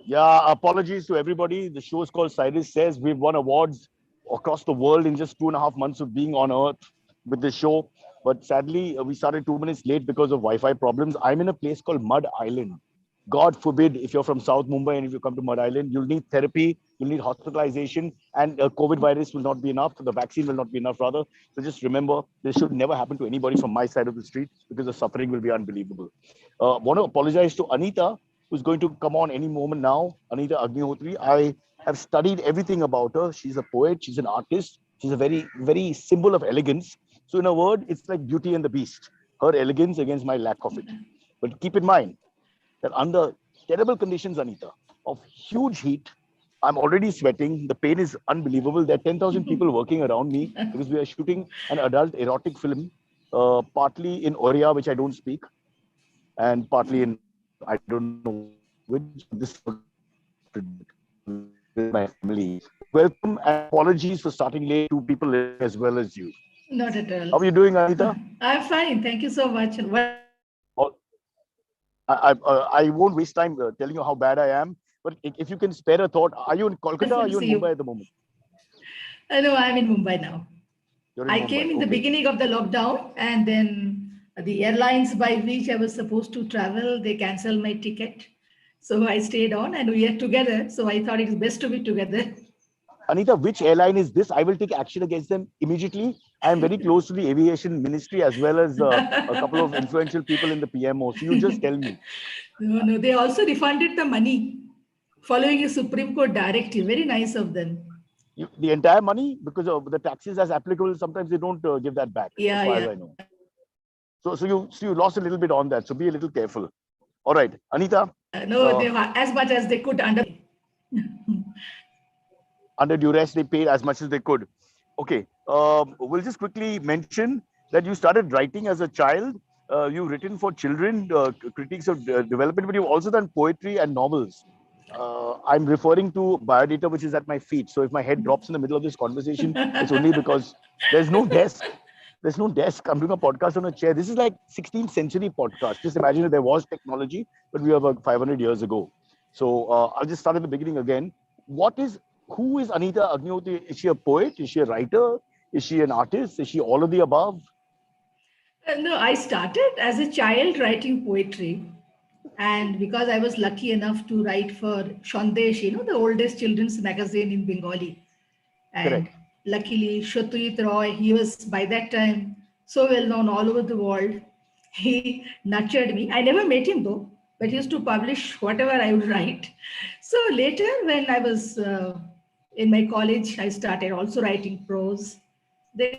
Yeah, apologies to everybody. The show is called Cyrus Says. We've won awards across the world in just 2.5 months of being on Earth with the show. But sadly, we started 2 minutes late because of Wi Fi problems. I'm in a place called Mud Island. God forbid, if you're from South Mumbai and if you come to Mud Island, you'll need therapy, you'll need hospitalization, and COVID virus will not be enough. The vaccine will not be enough, rather. So just remember, this should never happen to anybody from my side of the street because the suffering will be unbelievable. Want to apologize to Anita, who's going to come on any moment now. Anita Agnihotri. I have studied everything about her. She's a poet, she's an artist, she's a very, very symbol of elegance. So, in a word, it's like Beauty and the Beast, her elegance against my lack of it. But keep in mind that under terrible conditions, Anita, of huge heat, I'm already sweating. The pain is unbelievable. There are 10,000 people working around me because we are shooting an adult erotic film, partly in Oriya, which I don't speak, and partly in I don't know which, but this is with my family. Welcome and apologies for starting late to people as well as you. Not at all. How are you doing, Anita? I'm fine. Thank you so much. Oh, I won't waste time telling you how bad I am. But if you can spare a thought, are you in Kolkata or Wonderful are to you in see you. Mumbai at the moment? I know I'm in Mumbai now. You're in I Mumbai. came in the Okay. beginning of the lockdown, and then the airlines by which I was supposed to travel, they canceled my ticket. So I stayed on and we are together. So I thought it is best to be together. Anita, which airline is this? I will take action against them immediately. I am very close to the aviation ministry as well as a couple of influential people in the PMO. So you just tell me. No, no, they also refunded the money following a Supreme Court directive. Very nice of them. The entire money, because of the taxes as applicable, sometimes they don't give that back, as Yeah, far as yeah. I know. So you lost a little bit on that. So be a little careful. All right, Anita. No, Uh, they were as much as they could under. Under duress, they paid as much as they could. Okay, we'll just quickly mention that you started writing as a child. You've written for children, critiques of development, but you've also done poetry and novels. I'm referring to biodata, which is at my feet. So if my head drops in the middle of this conversation, it's only because there's no desk. There's no desk. I'm doing a podcast on a chair. This is like 16th century podcast. Just imagine if there was technology, but we were about 500 years ago. So I'll just start at the beginning again. Who is Anita Agnihotri? Is she a poet? Is she a writer? Is she an artist? Is she all of the above? No, I started as a child writing poetry. And because I was lucky enough to write for Shandesh, the oldest children's magazine in Bengali. And Correct. luckily, Shatuyit Roy, he was by that time so well known all over the world. He nurtured me. I never met him though, but he used to publish whatever I would write. So later, when I was in my college, I started also writing prose. Then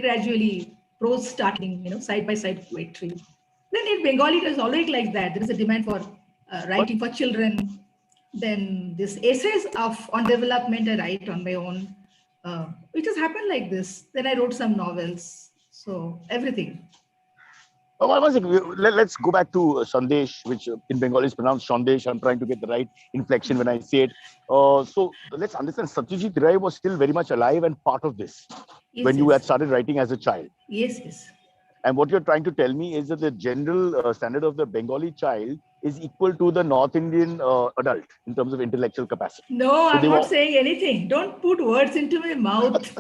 gradually, prose started side by side poetry. Then in Bengali, it was always like that. There is a demand for writing for But children. Then this essays of on development I write on my own. It has happened like this. Then I wrote some novels. So everything. one second. Let's go back to Sandesh, which in Bengali is pronounced Shandesh. I'm trying to get the right inflection when I say it. So let's understand Satyajit Ray was still very much alive and part of this when Yes, you had yes, started writing as a child. yes, yes. And what you're trying to tell me is that the general standard of the Bengali child is equal to the North Indian adult in terms of intellectual capacity. No, So I'm they not were. saying anything. Don't put words into my mouth.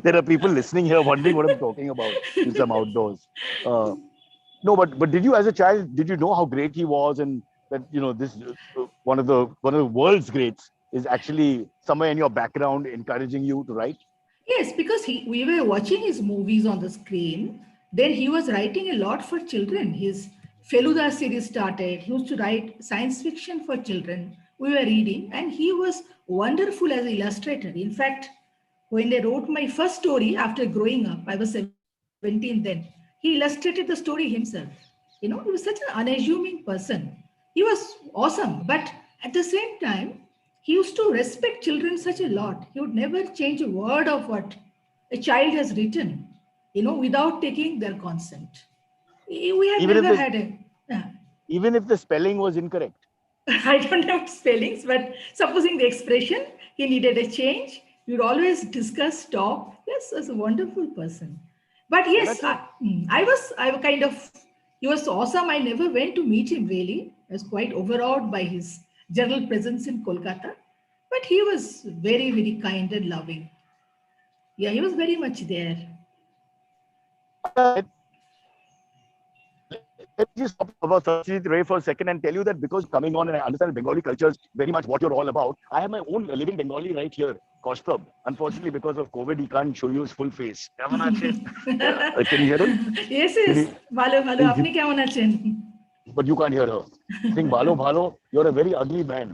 There are people listening here wondering what I'm talking about since I'm outdoors. Uh, no, but did you, as a child, did you know how great he was, and that this one of the world's greats is actually somewhere in your background encouraging you to write? Yes, because we were watching his movies on the screen. Then he was writing a lot for children. His Feluda series started. He used to write science fiction for children. We were reading, and he was wonderful as an illustrator. In fact, when I wrote my first story after growing up, I was 17 then. He illustrated the story himself. He was such an unassuming person. He was awesome, but at the same time, he used to respect children such a lot. He would never change a word of what a child has written, without taking their consent. We have Even if never the had a. even if the spelling was incorrect. I don't know spellings, but supposing the expression, he needed a change, we would always discuss, talk. Yes, as a wonderful person. But When I yes, say I was kind of, he was awesome. I never went to meet him really. I was quite overawed by his general presence in Kolkata. But he was very, very kind and loving. Yeah, he was very much there. Let me just stop about Satyajit Ray for a second and tell you that because coming on and I understand Bengali culture is very much what you're all about, I have my own living Bengali right here, Kaustav. Unfortunately, because of COVID, he can't show you his full face. Can you hear him? Yes, yes. ভালো ভালো আপনি কেমন আছেন? But you can't hear her. Saying Balo Balo, you're a very ugly man.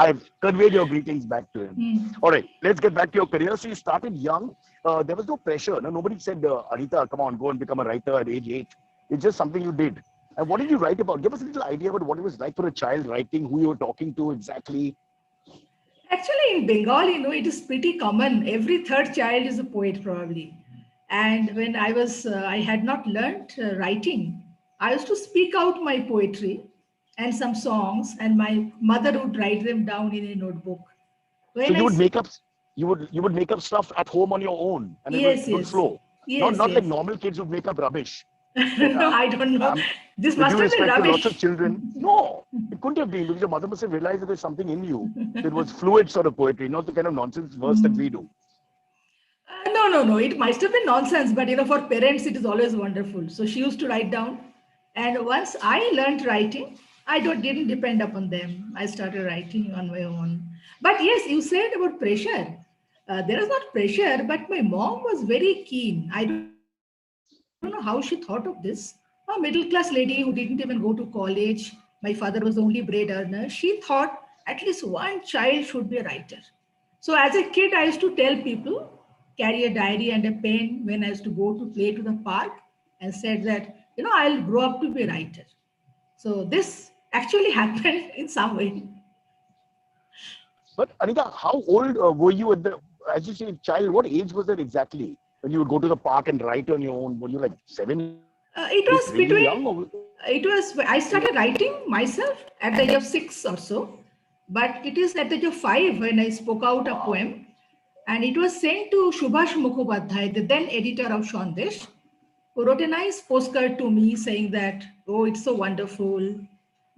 I've conveyed your greetings back to him. All right, let's get back to your career. So you started young. There was no pressure. No, nobody said, Anita, come on, go and become a writer at age 8. It's just something you did. And what did you write about? Give us a little idea about what it was like for a child writing, who you were talking to exactly. Actually, in Bengal, it is pretty common. Every third child is a poet, probably. And when I had not learnt writing, I used to speak out my poetry and some songs, and my mother would write them down in a notebook. So you would make up, you would make up stuff at home on your own, and yes, it would flow. Yes, not like normal kids would make up rubbish. No, I don't know. This must have been to rubbish. lots of children. No, it couldn't have been because your mother must have realized that there's something in you. It was fluid sort of poetry, not the kind of nonsense verse that we do. No. It must have been nonsense, but for parents, it is always wonderful. So she used to write down. And once I learned writing, I didn't depend upon them. I started writing on my own. But yes, you said about pressure. There is not pressure, but my mom was very keen. I don't know how she thought of this. A middle class lady who didn't even go to college. My father was the only bread earner. She thought at least one child should be a writer. So as a kid, I used to tell people, carry a diary and a pen when I used to go to play to the park, and said that, I'll grow up to be a writer. So this actually happened in some way. But Anita, how old were you as you say, child? What age was that exactly when you would go to the park and write on your own? Were you like 7? It was really between. Young, I started writing myself at the age of 6 or so, but it is at the age of 5 when I spoke out a poem, and it was sent to Subhash Mukhopadhyay, the then editor of Sandesh, who wrote a nice postcard to me saying that, oh, it's so wonderful,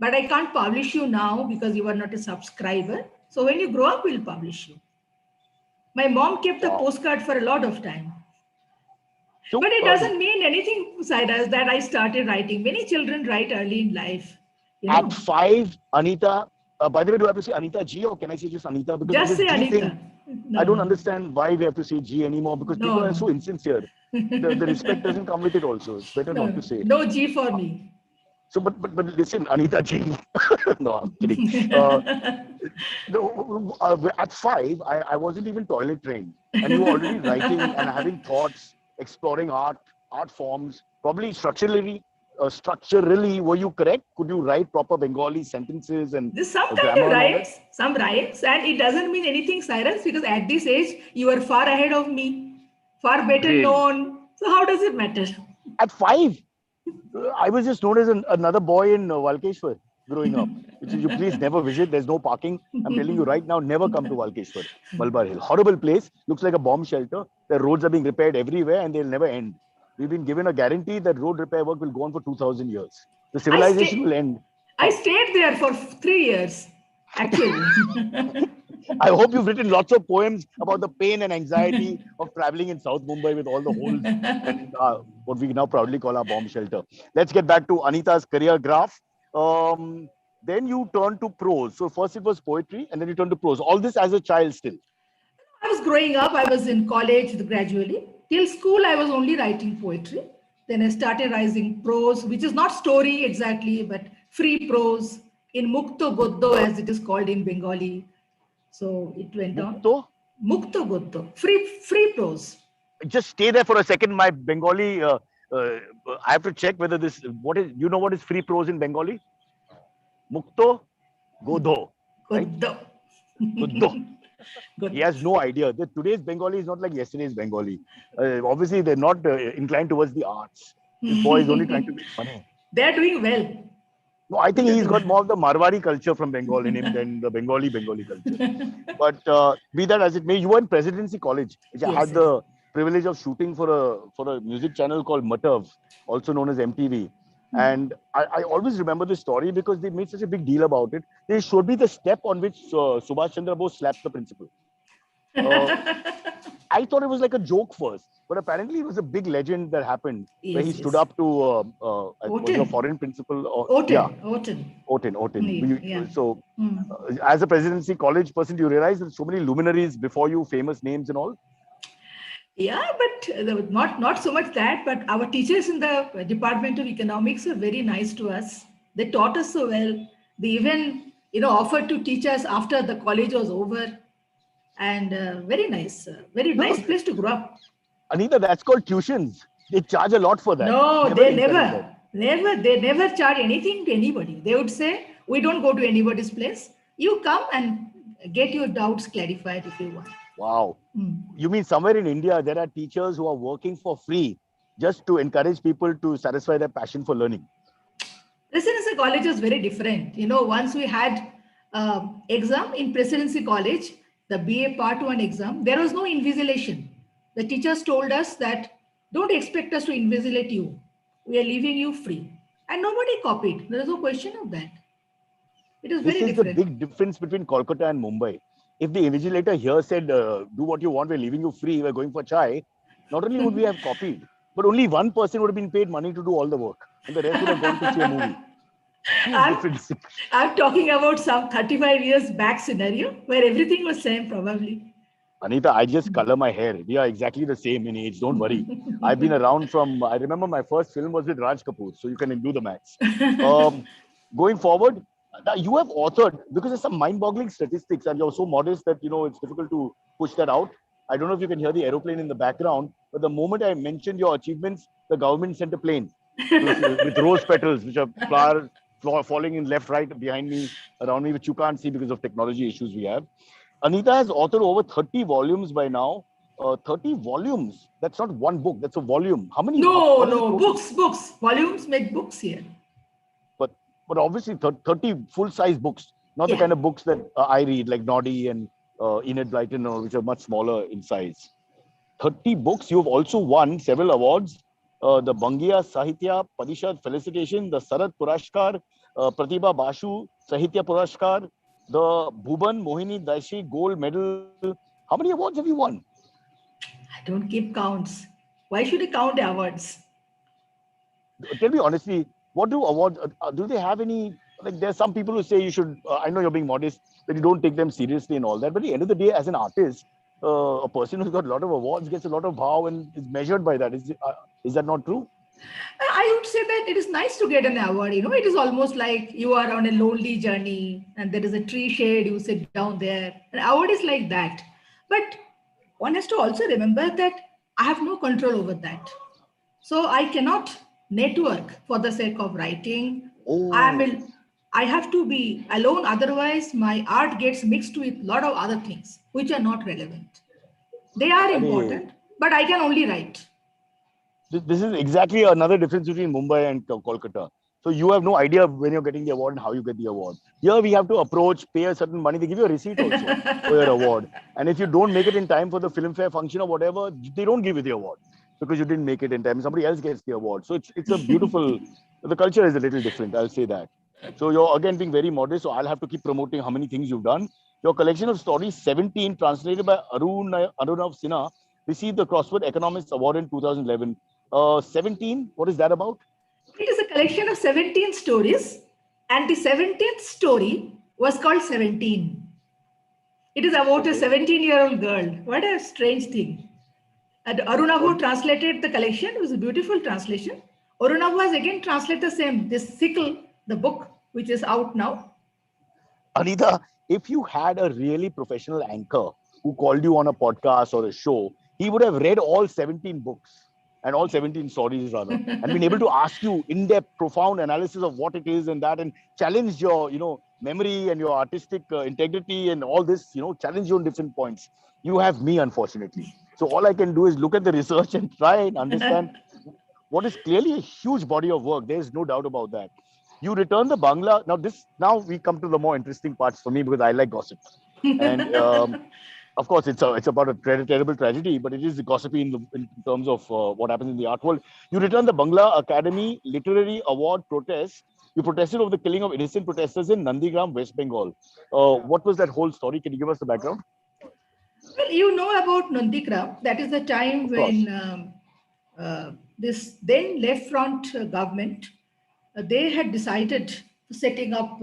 but I can't publish you now because you are not a subscriber. So when you grow up, we'll publish you. My mom kept the postcard for a lot of time. So, but it doesn't mean anything, Cyrus, that I started writing. Many children write early in life. At 5, Anita, by the way, do I have to say Anita G or can I say just Anita? Because just say G Anita. Thing, I don't understand why we have to say G anymore because people are so insincere. The respect doesn't come with it also. It's better not to say. No G for me. So, but listen, Anita G. No, I'm kidding. At 5, I wasn't even toilet trained. And you were already writing and having thoughts, exploring art forms, probably structurally, were you correct? Could you write proper Bengali sentences and sometimes some rhymes, and it doesn't mean anything, Cyrus, because at this age you are far ahead of me, far better known. So how does it matter? At 5, I was just known as another boy in Walkeshwar growing up, which is you please never visit. There's no parking. I'm telling you right now, never come to Walkeshwar, Malabar Hill. Horrible place. Looks like a bomb shelter. The roads are being repaired everywhere and they'll never end. We've been given a guarantee that road repair work will go on for 2,000 years. The civilization will end. I stayed there for 3 years, actually. I hope you've written lots of poems about the pain and anxiety of traveling in South Mumbai with all the holes and what we now proudly call our bomb shelter. Let's get back to Anita's career graph. Then you turned to prose. So first it was poetry and then you turned to prose. All this as a child still? I was growing up. I was in college gradually. Till school, I was only writing poetry. Then I started writing prose, which is not story exactly, but free prose in Mukto Goddo, as it is called in Bengali. So it went on. Mukto Goddo, free prose. Just stay there for a second. My Bengali, I have to check whether what is free prose in Bengali? Mukto Goddo. Goddo. Goddo. He has no idea that today's Bengali is not like yesterday's Bengali. Obviously, they're not inclined towards the arts. This boy is only trying to make money. They're doing well. No, I think he's got more of the Marwari culture from Bengal in him than the Bengali culture. But be that as it may, you were in Presidency College, which I had the privilege of shooting for a music channel called Matav, also known as MTV. And I always remember this story because they made such a big deal about it. They showed me the step on which Subhash Chandra Bose slapped the principal. Uh, I thought it was like a joke first, but apparently it was a big legend that happened where he Yes, stood yes. up to was a Oten. foreign principal or yeah, Oten. Oten. Yeah. So Hmm. as a presidency college person, do you realize there's so many luminaries before you, famous names and all? Yeah, but not so much that. But our teachers in the Department of Economics were very nice to us. They taught us so well. They even offered to teach us after the college was over, and very No, nice place to grow up. Anita, that's called tuitions. They charge a lot for that. No, Never they encourage that. they never charge anything to anybody. They would say, "We don't go to anybody's place. You come and get your doubts clarified if you want." Wow. Hmm. You mean somewhere in India, there are teachers who are working for free just to encourage people to satisfy their passion for learning? Presidency college was very different. Once we had exam in presidency college, the BA Part 1 exam, there was no invigilation. The teachers told us that don't expect us to invigilate you. We are leaving you free. And nobody copied. There is no question of that. It is This very is the different. big difference between Kolkata and Mumbai. If the invigilator here said, do what you want, we're leaving you free, we're going for chai, not only would we have copied, but only one person would have been paid money to do all the work, and the rest would have gone to see a movie. Huge I'm, difference. I'm talking about some 35 years back scenario where everything was same, probably. Anita, I just color my hair. We are exactly the same in age. Don't worry. I've been around I remember my first film was with Raj Kapoor, so you can do the maths. Um, Going forward, you have authored, because there's some mind-boggling statistics and you're so modest that, it's difficult to push that out. I don't know if you can hear the aeroplane in the background, but the moment I mentioned your achievements, the government sent a plane with rose petals, which are falling in left, right, behind me, around me, which you can't see because of technology issues we have. Anita has authored over 30 volumes by now. 30 volumes. That's not one book. That's a volume. No, What is the no, total? books. Volumes make books here. But obviously 30 full-size books, not the Yeah. kind of books that I read like Noddy and Enid Blyton, which are much smaller in size. 30 books. You've also won several awards. The Bangiya Sahitya Parishad Felicitation, the Sarat Purashkar, Pratibha Basu Sahitya Purashkar, the Bhuban Mohini Daishi Gold Medal. How many awards have you won? I don't keep counts. Why should I count the awards? Tell me honestly, what do awards, do they have any, like there's some people who say you should, I know you're being modest, that you don't take them seriously and all that, but at the end of the day, as an artist, a person who's got a lot of awards gets a lot of bow and is measured by that. Is that not true? I would say that it is nice to get an award. It is almost like you are on a lonely journey and there is a tree shade, you sit down there. An award is like that. But one has to also remember that I have no control over that. So I cannot network for the sake of writing. I am Oh, a, I have to be alone, otherwise my art gets mixed with a lot of other things which are not relevant. They are Arey, important, but I can only write. this is exactly another difference between Mumbai and Kolkata. So you have no idea when you're getting the award and how you get the award. Here we have to approach, pay a certain money. They give you a receipt also for your award. And if you don't make it in time for the Filmfare function or whatever, they don't give you the award because you didn't make it in time. Somebody else gets the award. So it's a beautiful. The culture is a little different. I'll say that. So you're again being very modest. So I'll have to keep promoting how many things you've done. Your collection of stories, 17, translated by Arunav Sinha, received the Crossword Economics Award in 2011. 17, what is that about? It is a collection of 17 stories, and the 17th story was called 17. It is about a Okay. 17-year-old girl. What a strange thing. And Arunavu translated the collection. It was a beautiful translation. Arunavu has again translated the same, this Sickle, the book, which is out now. Anita, if you had a really professional anchor who called you on a podcast or a show, he would have read all 17 books and all 17 stories rather, and been able to ask you in-depth, profound analysis of what it is and that, and challenge your, memory and your artistic integrity and all this, challenge you on different points. You have me, unfortunately. So all I can do is look at the research and try and understand what is clearly a huge body of work. There is no doubt about that. You return the Bangla. Now we come to the more interesting parts for me because I like gossip. And Of course, it's about a terrible tragedy, but it is gossipy in terms of what happens in the art world. You returned the Bangla Academy Literary Award protest. You protested over the killing of innocent protesters in Nandigram, West Bengal. What was that whole story? Can you give us the background? Well, you know about Nandikram. That is the time Of course. when this then left front government, they had decided setting up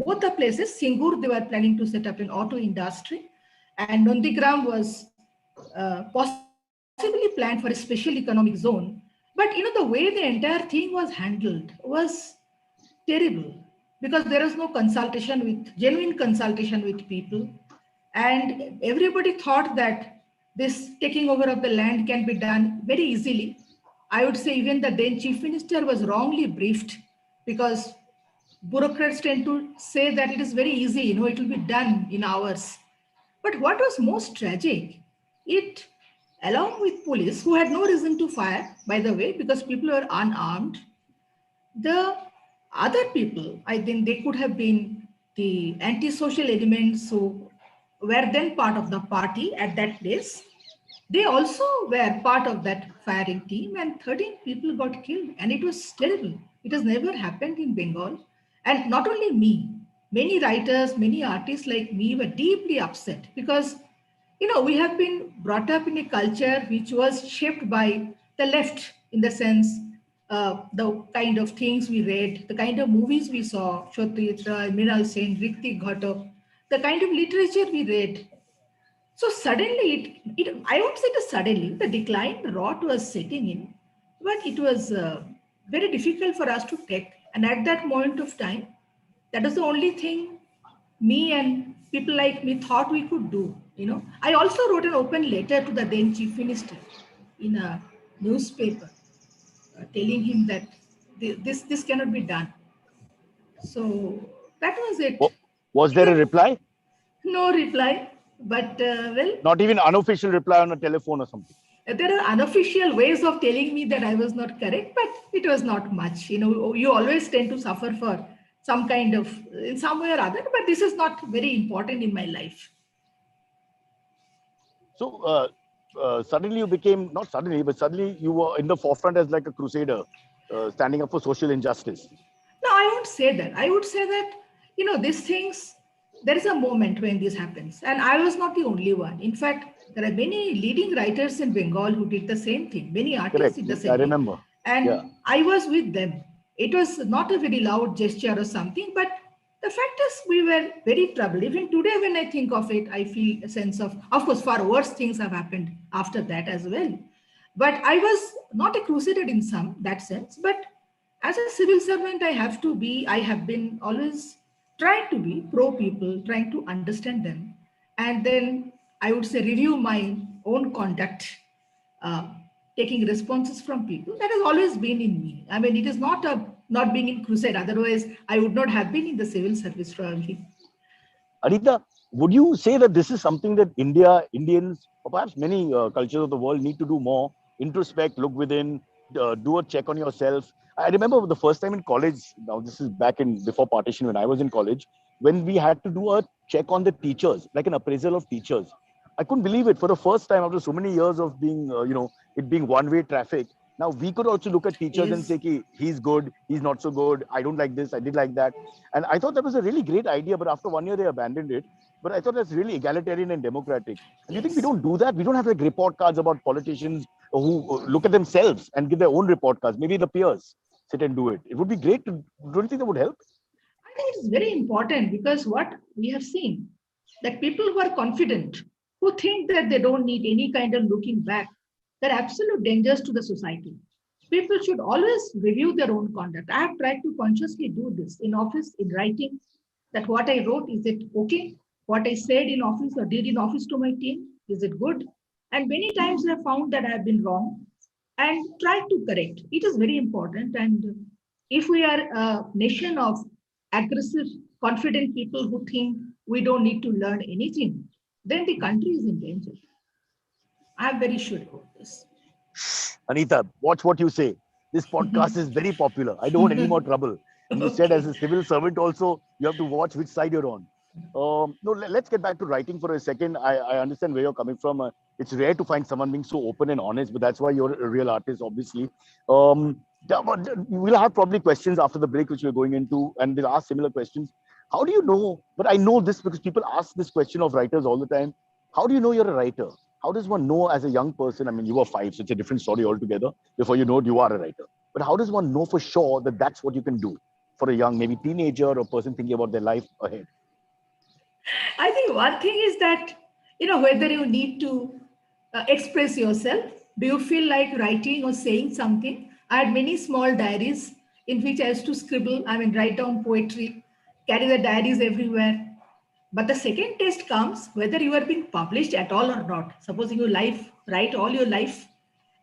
both the places. Singur, they were planning to set up an auto industry, and Nandikram was possibly planned for a special economic zone. But the way the entire thing was handled was terrible, because there was no consultation with genuine consultation with people, and everybody thought that this taking over of the land can be done very easily. I would say even the then chief minister was wrongly briefed, because bureaucrats tend to say that it is very easy, it will be done in hours. But what was most tragic, it, along with police who had no reason to fire, by the way, because people were unarmed, the other people, I think they could have been the antisocial elements who were then part of the party at that place. They also were part of that firing team, and 13 people got killed. And it was terrible. It has never happened in Bengal. And not only me, many writers, many artists like me were deeply upset, because we have been brought up in a culture which was shaped by the left, in the sense, the kind of things we read, the kind of movies we saw, Shotritra, Miral Sen, Ritik Ghatak, the kind of literature we read. So suddenly, I won't say that suddenly, the decline, the rot was setting in, but it was very difficult for us to take. And at that moment of time, that is the only thing me and people like me thought we could do. I also wrote an open letter to the then chief minister in a newspaper, telling him that this cannot be done. So that was it. Was there a reply? No reply, but well, Not even unofficial reply on a telephone or something. there are unofficial ways of telling me that I was not correct, but it was not much. You always tend to suffer for some kind of, in some way or other, but this is not very important in my life. So suddenly you became, not suddenly, but suddenly you were in the forefront as like a crusader, standing up for social injustice. No, I won't say that. I would say that, these things, there is a moment when this happens. And I was not the only one. In fact, there are many leading writers in Bengal who did the same thing. Many artists Correct. did the I same thing. remember. And Yeah. I was with them. It was not a very loud gesture or something, but the fact is we were very troubled. Even today, when I think of it, I feel a sense of course, far worse things have happened after that as well. But I was not a crusader in that sense, but as a civil servant, I have been always trying to be pro people, trying to understand them. And then I would say review my own conduct, uh, taking responses from people. That has always been in me. I mean, it is not being in crusade. Otherwise, I would not have been in the civil service probably. Anita, would you say that this is something that Indians, or perhaps many cultures of the world need to do more? Introspect, look within, do a check on yourself. I remember the first time in college, now this is back in before partition when I was in college, when we had to do a check on the teachers, like an appraisal of teachers. I couldn't believe it for the first time after so many years of being, it being one-way traffic. Now we could also look at teachers and Yes. say, he's good, he's not so good. I don't like this, I did like that. And I thought that was a really great idea, but after 1 year, they abandoned it. But I thought that's really egalitarian and democratic. And you think we Yes. don't do that? We don't have like report cards about politicians who look at themselves and give their own report cards. Maybe the peers sit and do it. It would be great to, don't you think that would help? I think it's very important, because what we have seen, that people who are confident, who think that they don't need any kind of looking back, they're absolute dangers to the society. People should always review their own conduct. I have tried to consciously do this in office, in writing, that what I wrote, is it okay? What I said in office or did in office to my team, is it good? And many times I have found that I have been wrong and try to correct. It is very important. And if we are a nation of aggressive, confident people who think we don't need to learn anything, then the country is in danger. I'm very sure about this. Anita, watch what you say. This podcast is very popular. I don't want any more trouble. And you said as a civil servant also, you have to watch which side you're on. No, let's get back to writing for a second. I understand where you're coming from. It's rare to find someone being so open and honest, but that's why you're a real artist, obviously. But we'll have probably questions after the break, which we're going into, and they'll ask similar questions. How do you know? But I know this because people ask this question of writers all the time. How do you know you're a writer? How does one know as a young person? I mean, you were 5, so it's a different story altogether. Before you know it, you are a writer. But how does one know for sure that that's what you can do for a young, maybe teenager or person thinking about their life ahead? I think one thing is that, whether you need to express yourself, do you feel like writing or saying something? I had many small diaries in which I used to scribble, write down poetry, carry the diaries everywhere. But the second test comes whether you are being published at all or not. Supposing you write all your life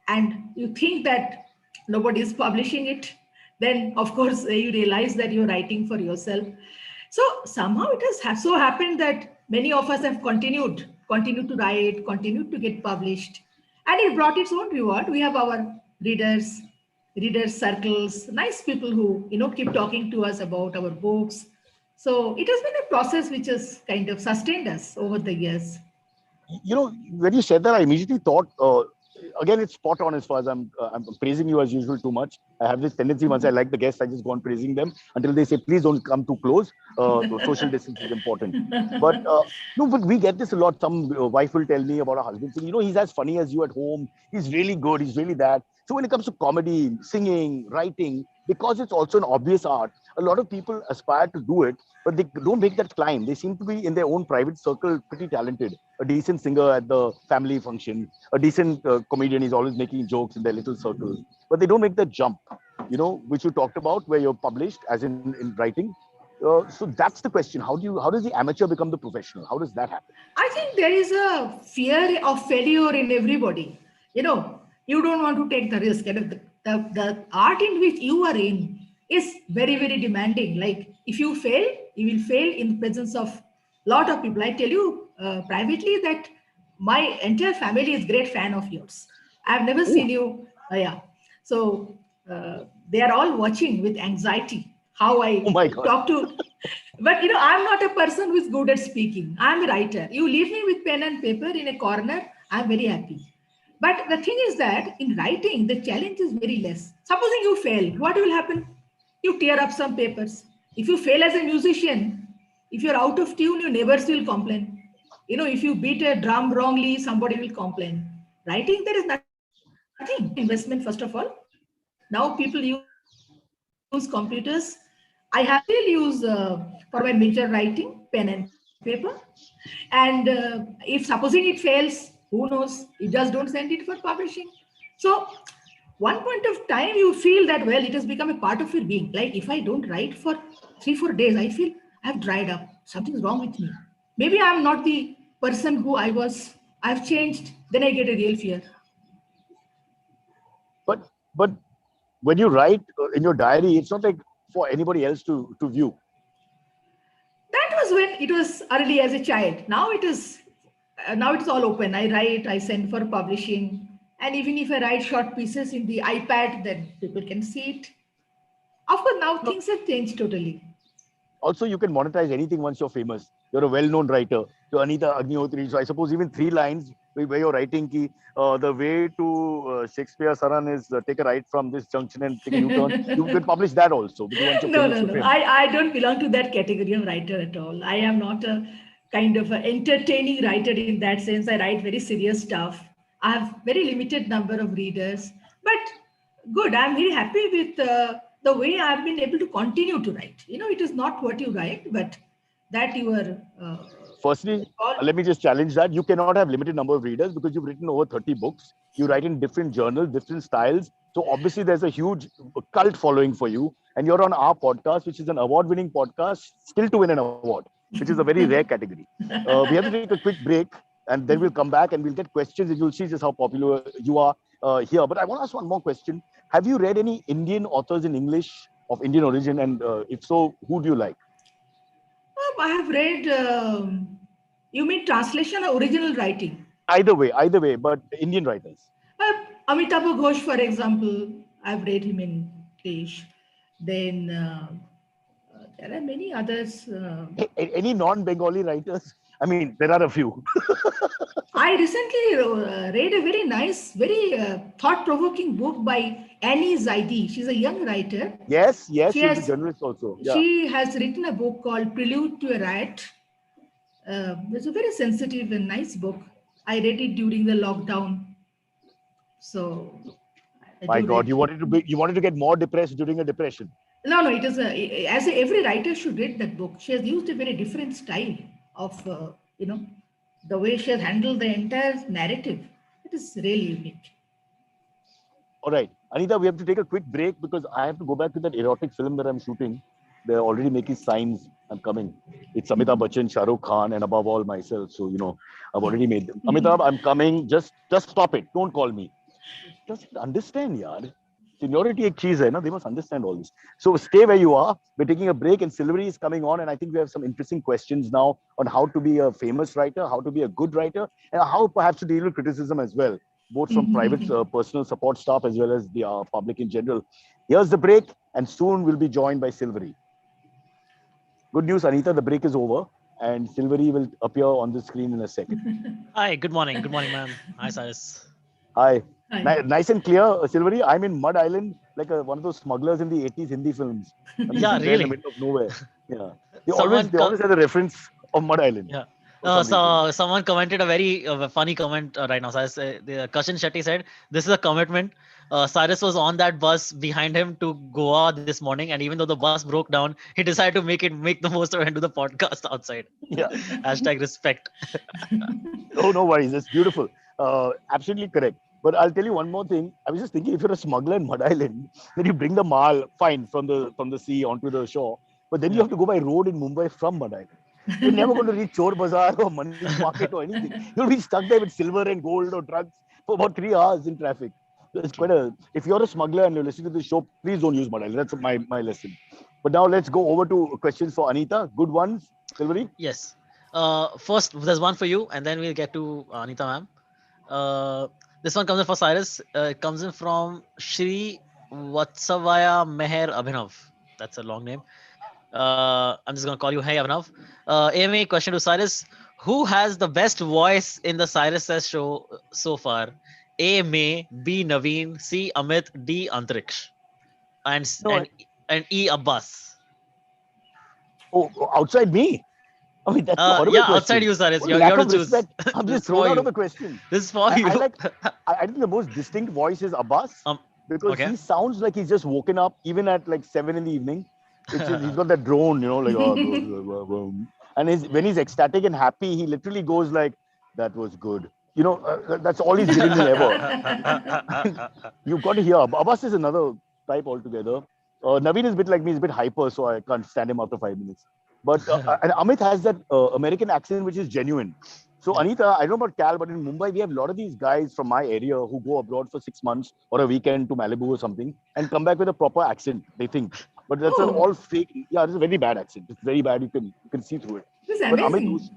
and you think that nobody is publishing it, then of course you realize that you're writing for yourself. So somehow it has so happened that many of us have continued to write, continued to get published, and it brought its own reward. We have our readers circles, nice people who keep talking to us about our books. So it has been a process which has kind of sustained us over the years. When you said that, I immediately thought, again, it's spot on as far as I'm praising you as usual too much. I have this tendency once I like the guests, I just go on praising them until they say, please don't come too close. Social distance is important. But no, but we get this a lot. Some wife will tell me about her husband saying, he's as funny as you at home. He's really good. He's really that. So when it comes to comedy, singing, writing, because it's also an obvious art, a lot of people aspire to do it, but they don't make that climb. They seem to be in their own private circle pretty talented. A decent singer at the family function, a decent comedian is always making jokes in their little circle, but they don't make the jump, which you talked about, where you're published, as in writing. So that's the question. How does the amateur become the professional? How does that happen? I think there is a fear of failure in everybody. You don't want to take the risk. And the art in which you are in is very, very demanding. Like if you fail, you will fail in the presence of a lot of people. I tell you privately that my entire family is great fan of yours. I've never Ooh. seen you. Yeah. So they are all watching with anxiety how I Oh my God. talk to. But I'm not a person who is good at speaking. I'm a writer. You leave me with pen and paper in a corner, I'm very happy. But the thing is that in writing, the challenge is very less. Supposing you fail, what will happen? You tear up some papers. If you fail as a musician, if you're out of tune, your neighbors will complain. If you beat a drum wrongly, somebody will complain. Writing, there is nothing. Investment, first of all. Now people use computers. I have still use for my major writing, pen and paper. And if supposing it fails, who knows? You just don't send it for publishing. So one point of time you feel that, well, it has become a part of your being. Like if I don't write for 3-4 days, I feel I've dried up. Something's wrong with me. Maybe I'm not the person who I was. I've changed. Then I get a real fear. But when you write in your diary, it's not like for anybody else to view. That was when it was early as a child. Now it's all open. I write, I send for publishing, and even if I write short pieces in the iPad, then people can see it. Of course, now No, things have changed totally. also, you can monetize anything once you're famous. You're a well-known writer. You're Anita Agnihotri. So I suppose even 3 lines where you're writing ki, the way to Shakespeare Saran is take a right from this junction and take a U-turn. You can publish that also because once you're No, famous, no, you're no. famous. I don't belong to that category of writer at all. I am not a kind of an entertaining writer in that sense. I write very serious stuff. I have very limited number of readers, but good. I'm very happy with the way I've been able to continue to write. It is not what you write, but that you are. Firstly, All, let me just challenge that. You cannot have limited number of readers because you've written over 30 books. You write in different journals, different styles. So obviously there's a huge cult following for you. And you're on our podcast, which is an award-winning podcast, still to win an award, which is a very rare category. We have to take a quick break and then we'll come back and we'll get questions and you'll see just how popular you are here. But I want to ask one more question. Have you read any Indian authors in English of Indian origin? And if so, who do you like? I have read. You mean translation or original writing? Either way, but Indian writers. Amitabh Ghosh, for example, I've read him in English. Then there are many others. Any non-Bengali writers? I mean, there are a few. I recently read a very nice, very thought-provoking book by Annie Zaidi. She's a young writer. Yes, She she's a has journalist also. Yeah. she has written a book called Prelude to a Riot. It's a very sensitive and nice book. I read it during the lockdown, so I My do God, read. you wanted to get more depressed during a depression. No, it is every writer should read that book. She has used a very different style of the way she has handled the entire narrative. It is really unique. All right, Anita, we have to take a quick break because I have to go back to that erotic film that I'm shooting. They're already making signs. I'm coming. It's Amitabh Bachchan, Shah Rukh Khan, and above all myself. So I've already made them. Amitabh, I'm coming. Just stop it. Don't call me. Just understand, yaar. Seniority एक चीज है ना. They must understand all this. So stay where you are. We're taking a break, and Silvery is coming on, and I think we have some interesting questions now on how to be a famous writer, how to be a good writer, and how perhaps to deal with criticism as well, both from private personal support staff as well as the public in general. Here's the break, and soon we'll be joined by Silvery. Good news, Anita, the break is over, and Silvery will appear on the screen in a second. Hi, good morning. Good morning, ma'am. Hi, Cyrus. Hi. Hi. Nice and clear, Silvery. I'm in Mud Island, like one of those smugglers in the 80s Hindi films. I'm Yeah, just there in the really. middle of nowhere. Yeah. They Someone always have the reference of Mud Island. Yeah. for some reason. So someone commented a very funny comment right now. Cyrus, Kashin Shetty said, "This is a commitment." Cyrus was on that bus behind him to Goa this morning, and even though the bus broke down, he decided to make the most of it and do the podcast outside. Yeah. Hashtag respect. Oh, no worries. It's beautiful. Absolutely correct. But I'll tell you one more thing. I was just thinking, if you're a smuggler in Mud Island, then you bring the mal fine from the sea onto the shore. But then you have to go by road in Mumbai from Mud Island. You're never going to reach Chor Bazaar or Manish Market or anything. You'll be stuck there with silver and gold or drugs for about 3 hours in traffic. It's quite a. If you're a smuggler and you're listening to the show, please don't use Mud Island. That's my lesson. But now let's go over to questions for Anita. Good ones, Silvery. Yes. First, there's one for you, and then we'll get to Anita, ma'am. This one comes in for Cyrus. It comes in from Shri Vatsavaya Meher Abhinav. That's a long name. I'm just gonna call you Hey Abhinav. AMA question to Cyrus: who has the best voice in the Cyrus Says show so far? A. May, B. Naveen, C. Amit, D. Antariksh, and E. Abbas. Oh, outside me? I mean, that's a horrible Yeah, question. outside you, Cyrus. What You lack have to of choose. respect. I'm This just is thrown for out you. of the question. This is for you. I think the most distinct voice is Abbas because Okay. he sounds like he's just woken up even at like 7 in the evening. He's got that drone, like and when he's ecstatic and happy, he literally goes like, "That was good." That's all he's given me ever. You've got to hear. Abbas is another type altogether. Naveen is a bit like me. He's a bit hyper, so I can't stand him after 5 minutes. But and Amit has that American accent which is genuine. So Anita, I don't know about Cal, but in Mumbai we have a lot of these guys from my area who go abroad for 6 months or a weekend to Malibu or something and come back with a proper accent. They think, but that's an all fake. Yeah, it's a very bad accent. It's very bad. You can see through it. This is But amazing. Amit,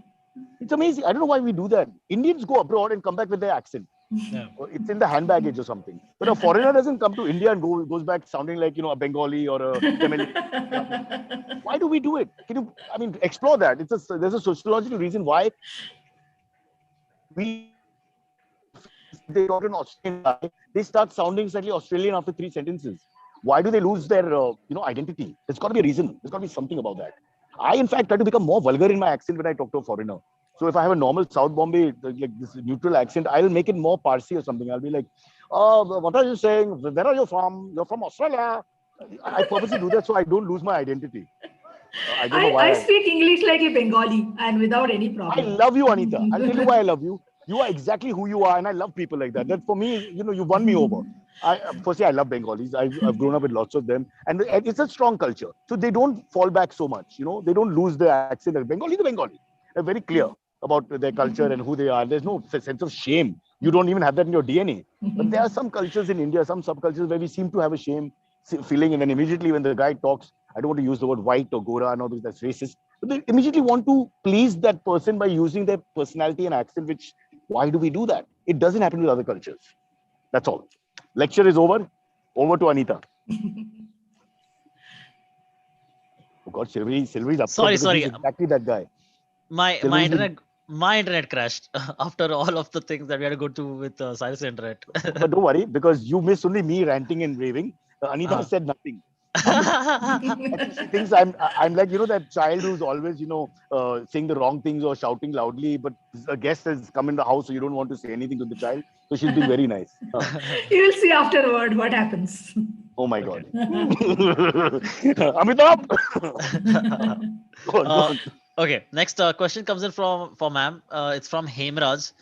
it's amazing. I don't know why we do that. Indians go abroad and come back with their accent. Yeah. It's in the hand baggage or something. But a foreigner doesn't come to India and goes back sounding like a Bengali or a Tamil. Why do we do it? Explore that. There's a sociological reason why they got an Australian guy, they start sounding slightly Australian after 3 sentences. Why do they lose their identity? There's got to be a reason. There's got to be something about that. I, in fact, try to become more vulgar in my accent when I talk to a foreigner. So if I have a normal South Bombay, like this neutral accent, I'll make it more Parsi or something. I'll be like, "Oh, what are you saying? Where are you from? You're from Australia." I purposely do that so I don't lose my identity. I don't know why. I speak English like a Bengali and without any I problem. love you, Anita. I'll tell you why I love you. You are exactly who you are, and I love people like that. That for me, you won me over. Firstly, I love Bengalis. I've grown up with lots of them, and it's a strong culture. So they don't fall back so much. They don't lose their accent. Bengali to Bengali, they're very clear about their culture and who they are. There's no sense of shame. You don't even have that in your DNA. But there are some cultures in India, some subcultures where we seem to have a shame feeling, and then immediately when the guy talks, I don't want to use the word white or Gora, I know that's racist. But they immediately want to please that person by using their personality and accent, which, why do we do that? It doesn't happen with other cultures. That's all. Lecture is over. Over to Anita. Oh God, Silvery's upset Sorry, because sorry. he's exactly that guy. My Silvery's internet crashed after all of the things that we had to go through with Cyrus internet. But don't worry, because you miss only me ranting and raving. Anita Uh-huh. said nothing. I think she thinks I'm like, that child who's always, saying the wrong things or shouting loudly, but a guest has come in the house, so you don't want to say anything to the child. So she's being very nice. You will see afterward what happens. Oh my Okay. God. Amitabh! Go on, go Uh, on. Okay, next question comes in from ma'am. It's from Hemraj.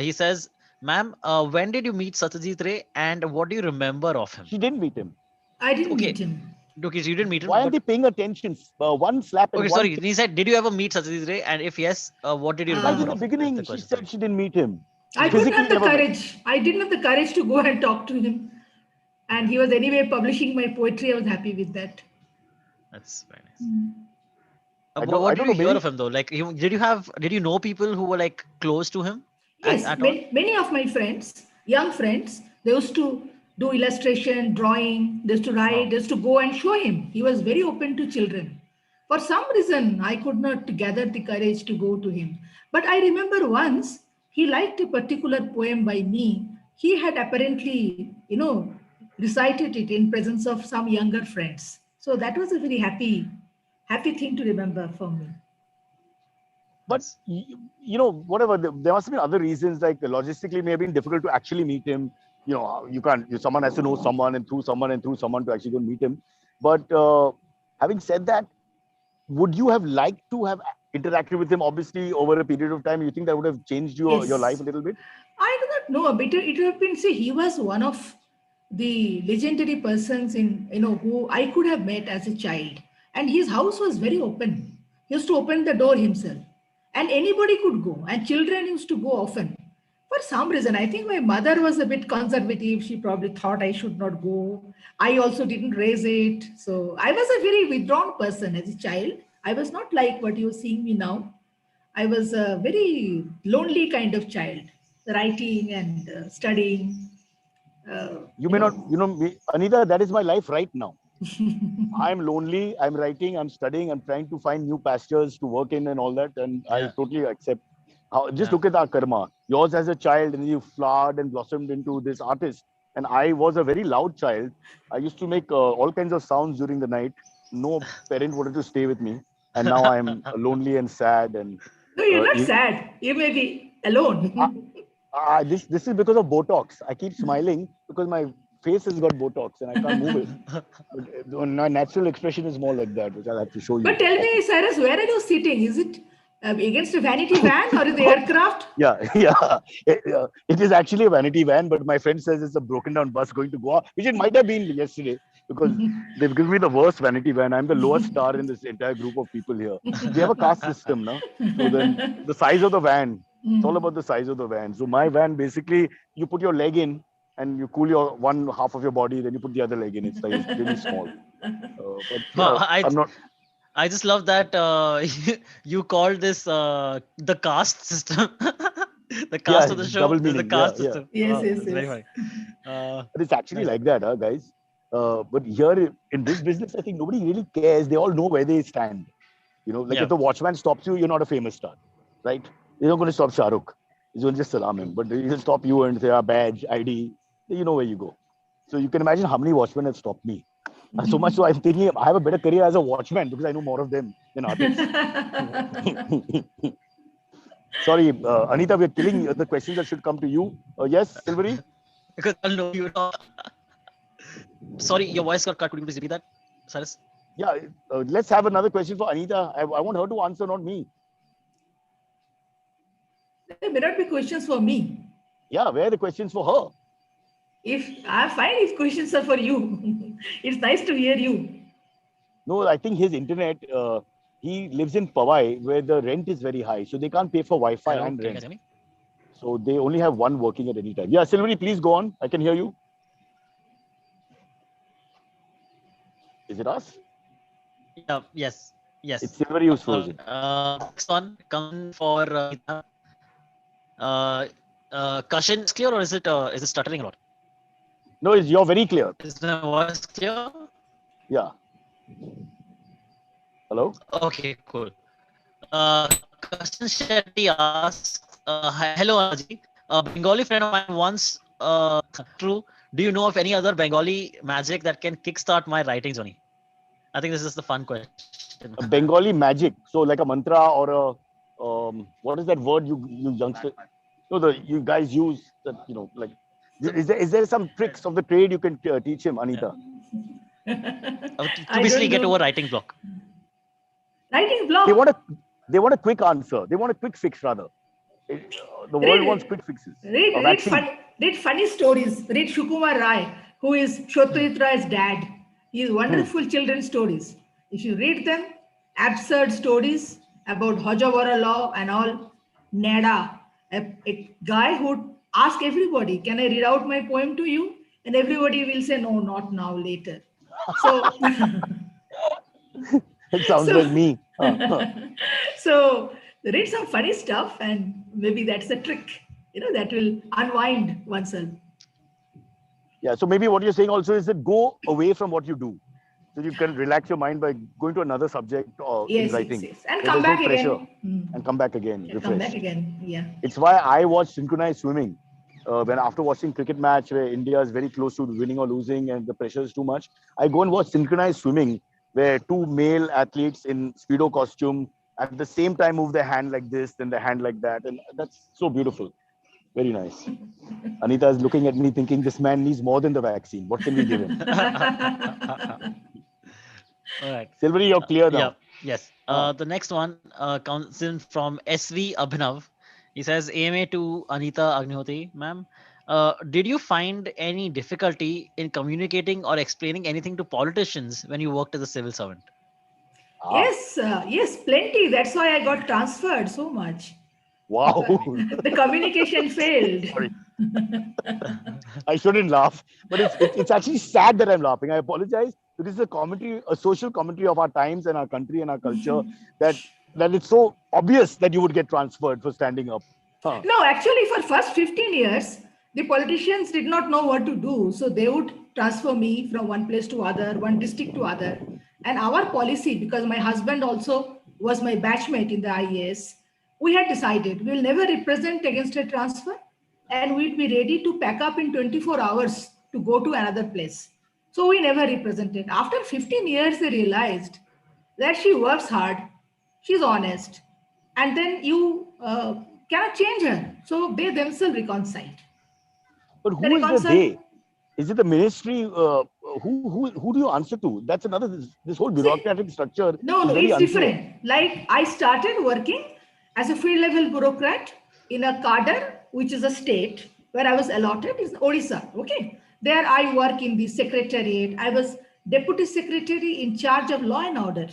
He says, "Ma'am, when did you meet Satyajit Ray, and what do you remember of him?" She didn't meet him. I didn't Okay, meet him. okay, so you didn't meet him, Why aren't but they paying attention? One slap and okay, one sorry. kick. He said, "Did you ever meet Satyajit Ray, and if yes, what did you Right in remember the of him?" That's beginning, the she question for said you. she didn't meet him. I Yeah. couldn't Physically have the never met. courage. I didn't have the courage to go and talk to him. And he was anyway publishing my poetry. I was happy with that. That's very nice. I What don't did know, you hear maybe. of him though? Like, did you know people who were like close to him Yes, at all? many of my friends, young friends, they used to do illustration, drawing, they used to write, they used to go and show him. He was very open to children. For some reason, I could not gather the courage to go to him. But I remember once he liked a particular poem by me. He had apparently, recited it in presence of some younger friends. So that was a very happy thing to remember for me. But Nice. whatever. There must have been other reasons, like logistically, may have been difficult to actually meet him. You can't. Someone has to know someone, and through someone to actually go and meet him. But having said that, would you have liked to have interacted with him? Obviously, over a period of time, you think that would have changed your life Yes. a little bit? I do not know, but it would have been, see, he was one of the legendary persons who I could have met as a child. And his house was very open. He used to open the door himself. And anybody could go. And children used to go often. For some reason, I think my mother was a bit conservative. She probably thought I should not go. I also didn't raise it. So I was a very withdrawn person as a child. I was not like what you're seeing me now. I was a very lonely kind of child, writing and studying. Uh, You you may not. know, Anita, that is my life right now. I'm lonely. I'm writing. I'm studying. I'm trying to find new pastures to work in and all that. And I Yeah. totally accept. Just Yeah. look at our karma. Yours as a child, and you flowered and blossomed into this artist. And I was a very loud child. I used to make all kinds of sounds during the night. No parent wanted to stay with me. And now I'm lonely and sad. And no, you're uh, not e- sad. You may be uh, alone. this is because of Botox. I keep smiling because my face has got Botox and I can't move it. But my natural expression is more like that, which I'll have to show But you. tell me, Cyrus, where are you sitting? Is it against a vanity van or is the aircraft? Yeah, yeah. It is actually a vanity van, but my friend says it's a broken down bus going to Goa, which it might have been yesterday because they've given me the worst vanity van. I'm the lowest star in this entire group of people here. We have a caste system now. So then the size of the van, it's all about the size of the van. So my van, basically, you put your leg in and you cool your one half of your body, then you put the other leg in. It's like it's really small. But Wow, I'm not. I just love that you called this the caste system. The Yeah, cast of the show. double There's a meaning. Yeah, caste yeah. system. Yes, Wow, yes, that's very yes. funny. But it's actually Nice. like that, guys. But here in this business, I think nobody really cares. They all know where they stand. Like Yeah. if the watchman stops you, you're not a famous star, right? They're not going to stop Shah Rukh. He's going to just salam him. But he'll stop you and say, badge, ID. You know where you go. So you can imagine how many watchmen have stopped me. So much so I'm thinking I have a better career as a watchman because I know more of them than artists. Sorry, Anita, we're killing the questions that should come to you. Yes, Silvery? Because I'll know you know. Sorry, your voice got cut. Could you please repeat that, Cyrus? Yeah, let's have another question for Anita. I want her to answer, not me. There may not be questions for me. Yeah, where are the questions for her? If I find if questions are for you, it's nice to hear you. No, I think his internet, he lives in Powai where the rent is very high. So they can't pay for Wi-Fi Hello, and can you rent. guys hear me? So they only have one working at any time. Yeah, Silvery, please go on. I can hear you. Is it us? Yeah. Yes. Yes. It's Silvery who's frozen. Next one come for Kashin is clear or is it stuttering a lot? No, you're very clear. Is my voice clear? Yeah. Hello? Okay, cool. Kashan Shetty asks, hello Aji. A Bengali friend of mine once, true, do you know of any other Bengali magic that can kickstart my writing journey? I think this is the fun question. A Bengali magic. So like a mantra or what is that word you youngster? No, you guys use that, like, is there some tricks of the trade you can teach him, Anita? To I basically don't get over know. writing block. Writing They block. want a they want a quick answer. They want a quick fix rather. The world wants Read, quick fixes. read, A read, vaccine. fun, read funny stories. Read Shukumar Rai, who is Shotrajit Rai's dad. He is Hmm. wonderful children's stories. If you read them, absurd stories about Hojawara law and all, Neda, a guy who would ask everybody, can I read out my poem to you? And everybody will say, no, not now, later. So, It sounds like so, me. so read some funny stuff and maybe that's a trick, that will unwind oneself. Yeah. So maybe what you're saying also is that go away from what you do, so you can relax your mind by going to another subject or in Yes, yes, writing yes. And where come there's no back pressure, again. and come back again Yeah, come back refreshed. again. Yeah. It's why I watch synchronized swimming. When after watching cricket match where India is very close to winning or losing and the pressure is too much, I go and watch synchronized swimming where two male athletes in speedo costume at the same time move their hand like this, then their hand like that, and that's so beautiful. Very nice. Anita is looking at me thinking this man needs more than the vaccine. What can we give him? All right. Silvery, you're clear Yeah. now. Yes. Huh. The next one comes in from SV Abhinav. He says, AMA to Anita Agnihotri, ma'am. Did you find any difficulty in communicating or explaining anything to politicians when you worked as a civil servant? Ah, Yes, plenty. That's why I got transferred so much. wow. The communication failed. Sorry, I shouldn't laugh, but it's actually sad that I'm laughing. I apologize because it's a commentary, a social commentary of our times and our country and our culture that it's so obvious that you would get transferred for standing up. Huh. No, actually, for first 15 years, the politicians did not know what to do. So they would transfer me from one place to other, one district to other. And our policy, because my husband also was my batchmate in the IAS, we had decided we will never represent against a transfer and we'd be ready to pack up in 24 hours to go to another place. So we never represented. After 15 years, they realized that she works hard, she's honest, and then you cannot change her. So they themselves reconciled. But The who is the reconcile, they? Is it the ministry? Who do you answer to? That's another. This whole see, bureaucratic structure no, is very it's unclear. different. Like I started working as a field level bureaucrat in a cadre, which is a state where I was allotted, is Odisha. Okay. There I work in the secretariat. I was deputy secretary in charge of law and order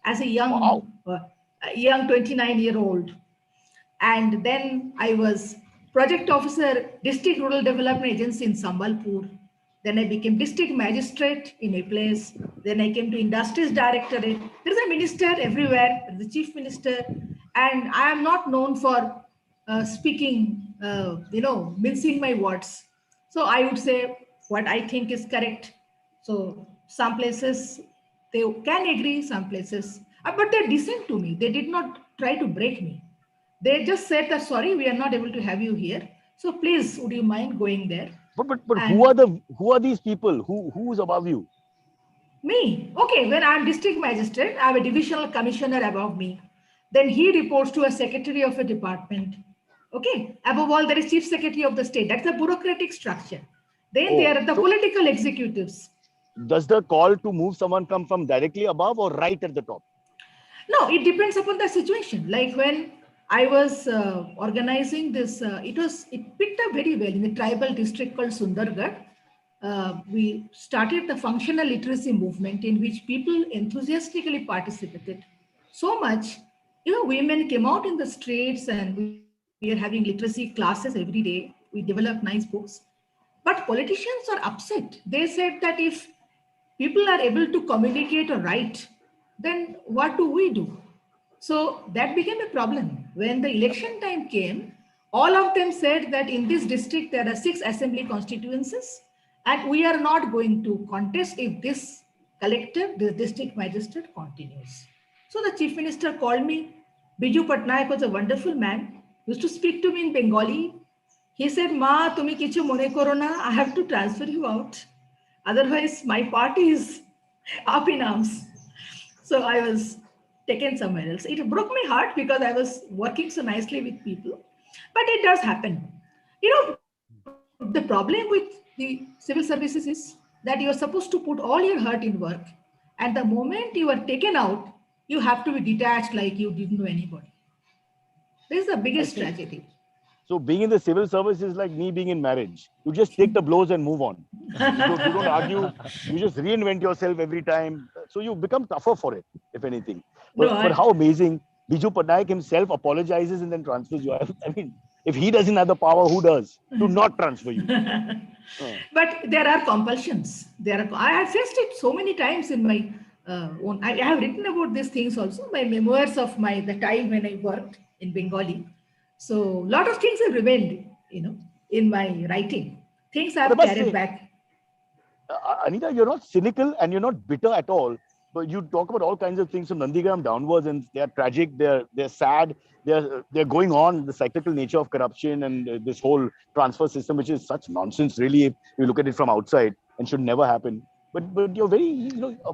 as Wow. a young 29-year-old. And then I was project officer, district rural development agency in Sambalpur. Then I became district magistrate in a place. Then I came to industries directorate. There is a minister everywhere, the chief minister, and I am not known for speaking, mincing my words. So I would say what I think is correct. So some places they can agree, some places, but they're decent to me. They did not try to break me. They just said that, sorry, we are not able to have you here. So please, would you mind going there? But And who are these people? Who's above you? me, okay, when I'm district magistrate, I have a divisional commissioner above me. Then he reports to a secretary of a department. Okay, above all, there is chief secretary of the state. That's a bureaucratic structure. Then Oh, there are the so political executives. does the call to move someone come from directly above or right at the top? No, it depends upon the situation. Like when I was organizing this, it picked up very well in the tribal district called Sundargarh. We started the functional literacy movement in which people enthusiastically participated. So much, women came out in the streets and we are having literacy classes every day. We developed nice books. But politicians are upset. They said that if people are able to communicate or write, then what do we do? So that became a problem. When the election time came, all of them said that in this district there are 6 assembly constituencies, and we are not going to contest if this collector, this district magistrate continues. So the chief minister called me. Biju Patnaik was a wonderful man. Used to speak to me in Bengali. He said, "Ma, tumi kichu mone koro na. I have to transfer you out. Otherwise, my party is up in arms." So I was taken somewhere else. It broke my heart because I was working so nicely with people. But it does happen. You know, the problem with the civil services is that you're supposed to put all your heart in work. And the moment you are taken out, you have to be detached like you didn't know anybody. This is the I biggest see. tragedy. So being in the civil service is like me being in marriage. You just take the blows and move on. You don't argue. You just reinvent yourself every time. So you become tougher for it, if anything. No, But how amazing. Biju Patnaik himself apologizes and then transfers you. I mean, if he doesn't have the power, who does? To not transfer you. but there are compulsions. I have faced it so many times in my own. I have written about these things also. My memoirs of the time when I worked in Bengali. So a lot of things have remained, in my writing. Things I But I have must carried say, back. Anita, you're not cynical and you're not bitter at all. But you talk about all kinds of things from Nandigram downwards, and they're tragic, they're sad, they're going on. The cyclical nature of corruption and this whole transfer system, which is such nonsense, really, if you look at it from outside, and should never happen. But you're very,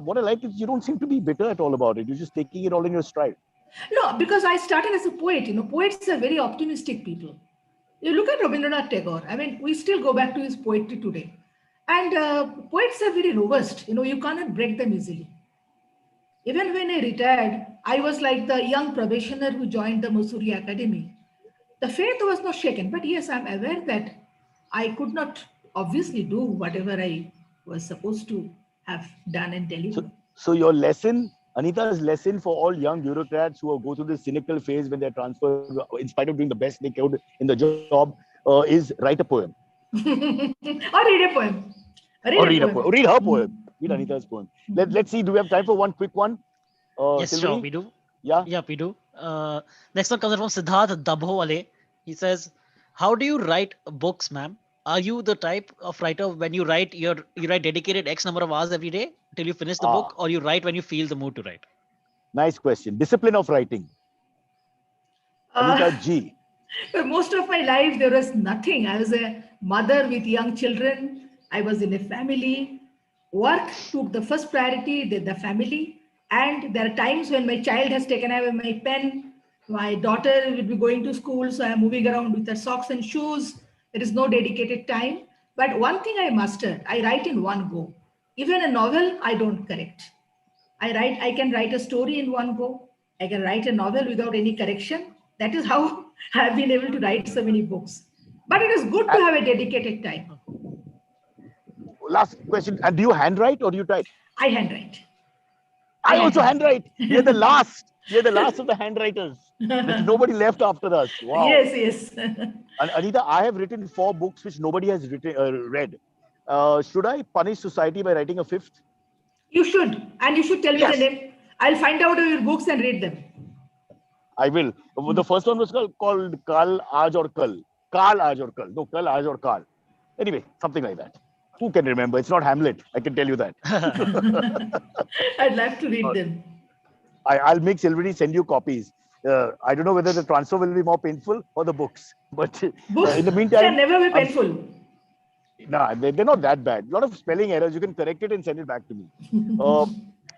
what I like is you don't seem to be bitter at all about it. You're just taking it all in your stride. No, because I started as a poet. Poets are very optimistic people. You look at Rabindranath Tagore. I mean, we still go back to his poetry today. And poets are very robust. You cannot break them easily. Even when I retired, I was like the young probationer who joined the Mussoorie Academy. The faith was not shaken, but yes, I'm aware that I could not obviously do whatever I was supposed to have done and delivered. So your lesson, Anita's lesson for all young bureaucrats who go through this cynical phase when they're transferred, in spite of doing the best they could in the job, is write a poem. Or read a poem. Read a poem. Read her poem. Read Anita's poem. Let's see. Do we have time for one quick one? Yes, Silvery? sure, we do. Yeah. Yeah, we do. Next one comes from Siddharth Dabhowale. He says, "How do you write books, ma'am? Are you the type of writer when you write, you write dedicated X number of hours every day till you finish the book, or you write when you feel the mood to write?" Nice question. Discipline of writing. Anita G. For most of my life, there was nothing. I was a mother with young children. I was in a family. Work took the first priority, then the family. And there are times when my child has taken away my pen. My daughter will be going to school, so I'm moving around with her socks and shoes. There is no dedicated time. But one thing I mastered, I write in one go. Even a novel, I don't correct. I can write a story in one go. I can write a novel without any correction. That is how I've been able to write so many books. But it is good to have a dedicated time. Last question. And do you handwrite or do you type? I handwrite. I also handwrite. We're the last. We're the last of the handwriters. There's nobody left after us. Wow. Yes. And Anita, I have written 4 books which nobody has read. Should I punish society by writing a 5th? You should. And you should tell me the name. I'll find out your books and read them. I will. The first one was called Kal, Aaj aur Kal. Kal, Aaj aur Kal. No, Kal, Aaj aur Kal. Anyway, something like that. Who can remember? It's not Hamlet. I can tell you that. I'd love to read them. I'll make Silvery send you copies. I don't know whether the transfer will be more painful or the books. But books in the meantime, can never be painful. They're not that bad. A lot of spelling errors. You can correct it and send it back to me.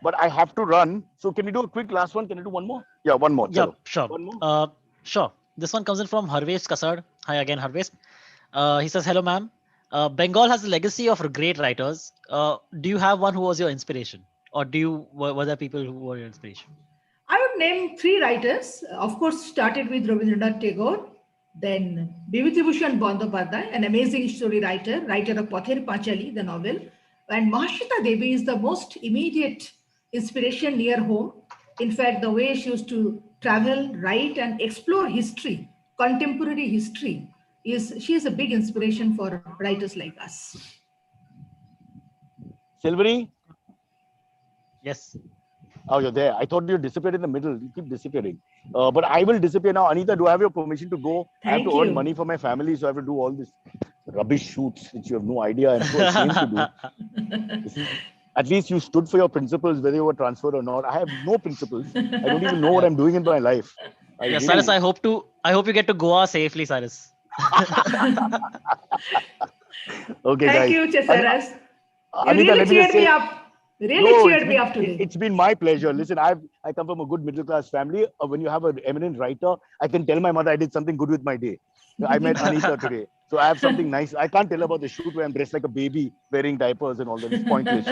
But I have to run. So can you do a quick last one? Can you do one more? Yeah, one more. Yeah, Chalo. sure. One more? Sure. This one comes in from Harvesh Kasad. Hi again, Harvesh. He says, "Hello, ma'am. Bengal has a legacy of great writers. Do you have one who was your inspiration? Or were there people who were your inspiration?" I would name 3 writers. Of course, started with Rabindranath Tagore, then Bibhutibhushan Bandyopadhyay, an amazing story writer of Pather Panchali, the novel. And Mahashita Devi is the most immediate inspiration near home. In fact, the way she used to travel, write, and explore history, contemporary history, she is a big inspiration for writers like us. Silvery? Yes. Oh, you're there. I thought you disappeared in the middle. You keep disappearing. But I will disappear now. Anita, do I have your permission to go? I have to earn money for my family, so I have to do all this rubbish shoots, which you have no idea. I'm so ashamed to do. At least you stood for your principles, whether you were transferred or not. I have no principles. I don't even know what I'm doing in my life. Yeah, Cyrus, I hope you get to Goa safely, Cyrus. Okay, Thank guys. you, Cyrus. You Anita, really let me just cheered me say, up. Really no, cheered me up today. it's been my pleasure. Listen, I come from a good middle class family. When you have an eminent writer, I can tell my mother I did something good with my day. I met Anita today, so I have something nice. I can't tell about the shoot where I'm dressed like a baby, wearing diapers and all that. It's pointless.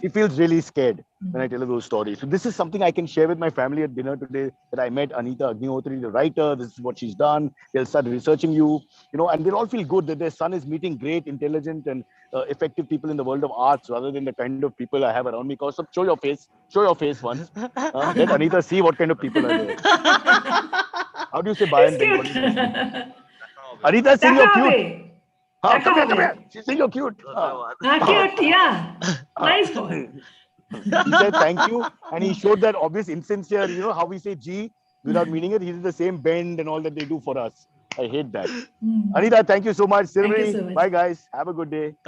She feels really scared when I tell her those stories. So this is something I can share with my family at dinner today. That I met Anita Agnihotri, the writer. This is what she's done. They'll start researching you, and they'll all feel good that their son is meeting great, intelligent, and effective people in the world of arts rather than the kind of people I have around me. Because show your face. Show your face once. Let Anita see what kind of people are there. How do you say bye He's in cute. Bengali? Anita, sing you're cute. Taka Come here, come habe. here. She's saying you're cute. Cute, yeah. Nice boy. He said thank you, and he showed that obvious insincere, how we say G without meaning it. He did the same bend and all that they do for us. I hate that. Anita, thank you so much. Thank you Silvery, so much. bye guys. Have a good day.